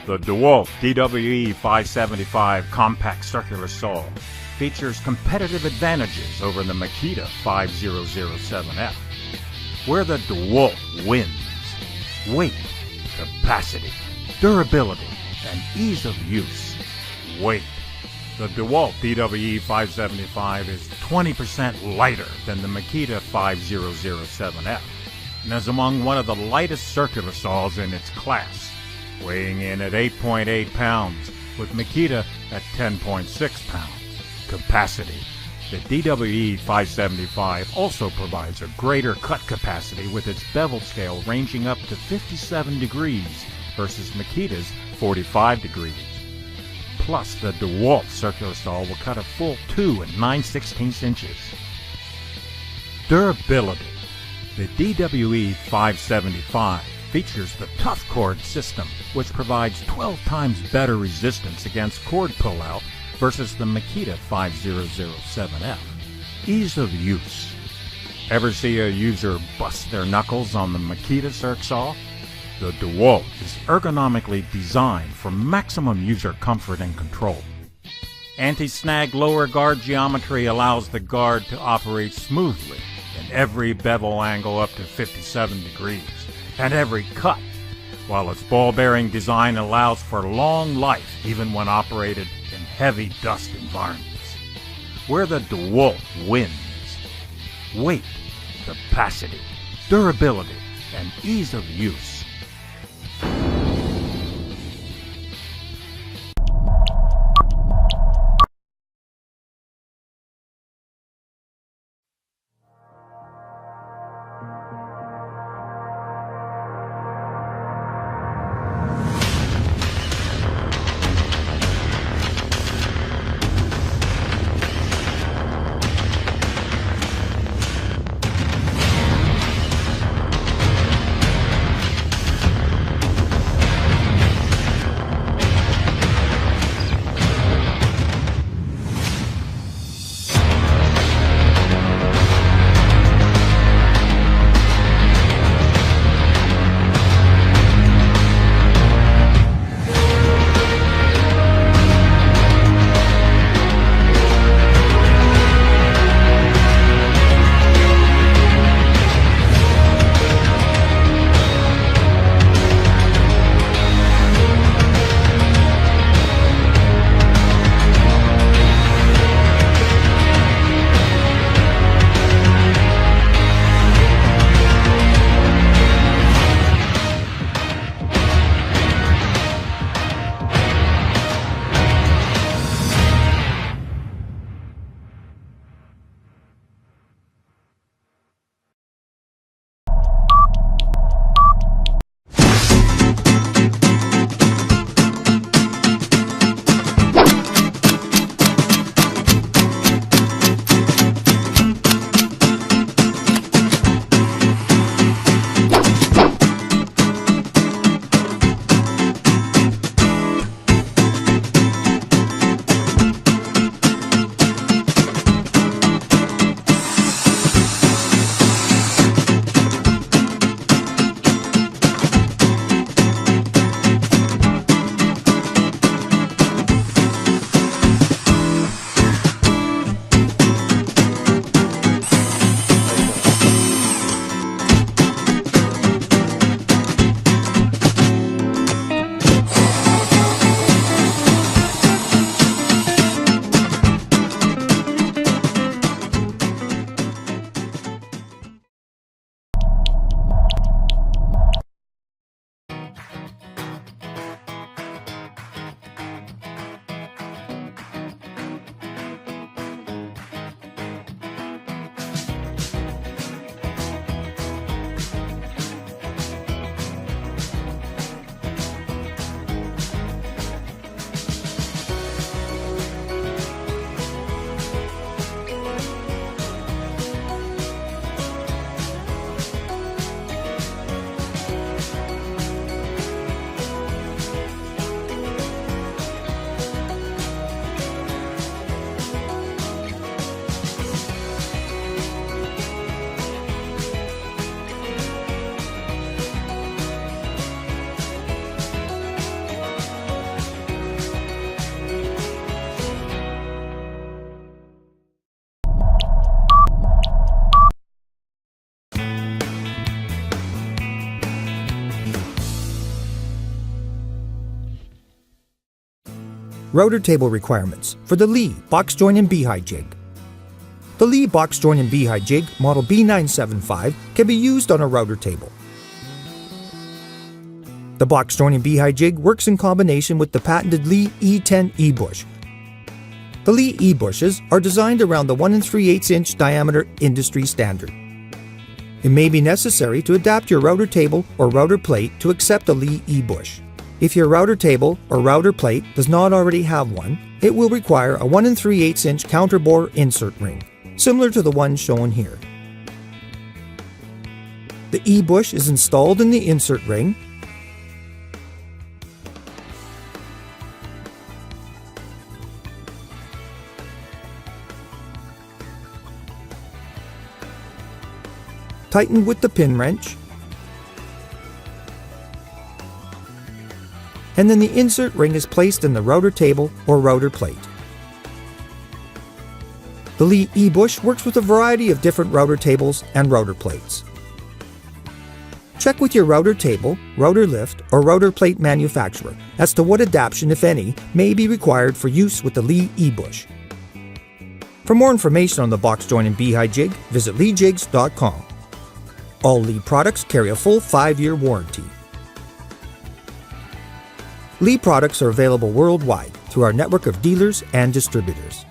The DeWalt DWE 575 compact circular saw features competitive advantages over the Makita 5007F, where the DeWalt wins. Weight, capacity, durability, and ease of use. Weight. The DeWalt DWE 575 is 20% lighter than the Makita 5007F and is among one of the lightest circular saws in its class, weighing in at 8.8 pounds, with Makita at 10.6 pounds. Capacity. The DWE 575 also provides a greater cut capacity with its bevel scale ranging up to 57 degrees versus Makita's 45 degrees. Plus, the DeWalt circular saw will cut a full 2 9/16 inches. Durability. The DWE 575 features the Tough Cord system, which provides 12 times better resistance against cord pullout versus the Makita 5007F. Ease of use. Ever see a user bust their knuckles on the Makita circ saw? The DeWalt is ergonomically designed for maximum user comfort and control. Anti-snag lower guard geometry allows the guard to operate smoothly in every bevel angle up to 57 degrees and every cut, while its ball-bearing design allows for long life even when operated in heavy dust environments. Where the DeWalt wins. Weight, capacity, durability, and ease of use. Router table requirements for the Lee box joint and beehive jig. The Lee box joint and beehive jig model B975 can be used on a router table. The box joint and beehive jig works in combination with the patented Lee E10 E-bush. The Lee E-bushes are designed around the 1 3/8 inch diameter industry standard. It may be necessary to adapt your router table or router plate to accept a Lee E-bush. If your router table or router plate does not already have one, it will require a 1 3/8 inch counterbore insert ring, similar to the one shown here. The E-bush is installed in the insert ring, tightened with the pin wrench, and then the insert ring is placed in the router table or router plate. The Lee E-bush works with a variety of different router tables and router plates. Check with your router table, router lift, or router plate manufacturer as to what adaptation, if any, may be required for use with the Lee E-bush. For more information on the box joint and beehive jig, visit leejigs.com. All Lee products carry a full 5-year warranty. Lee products are available worldwide through our network of dealers and distributors.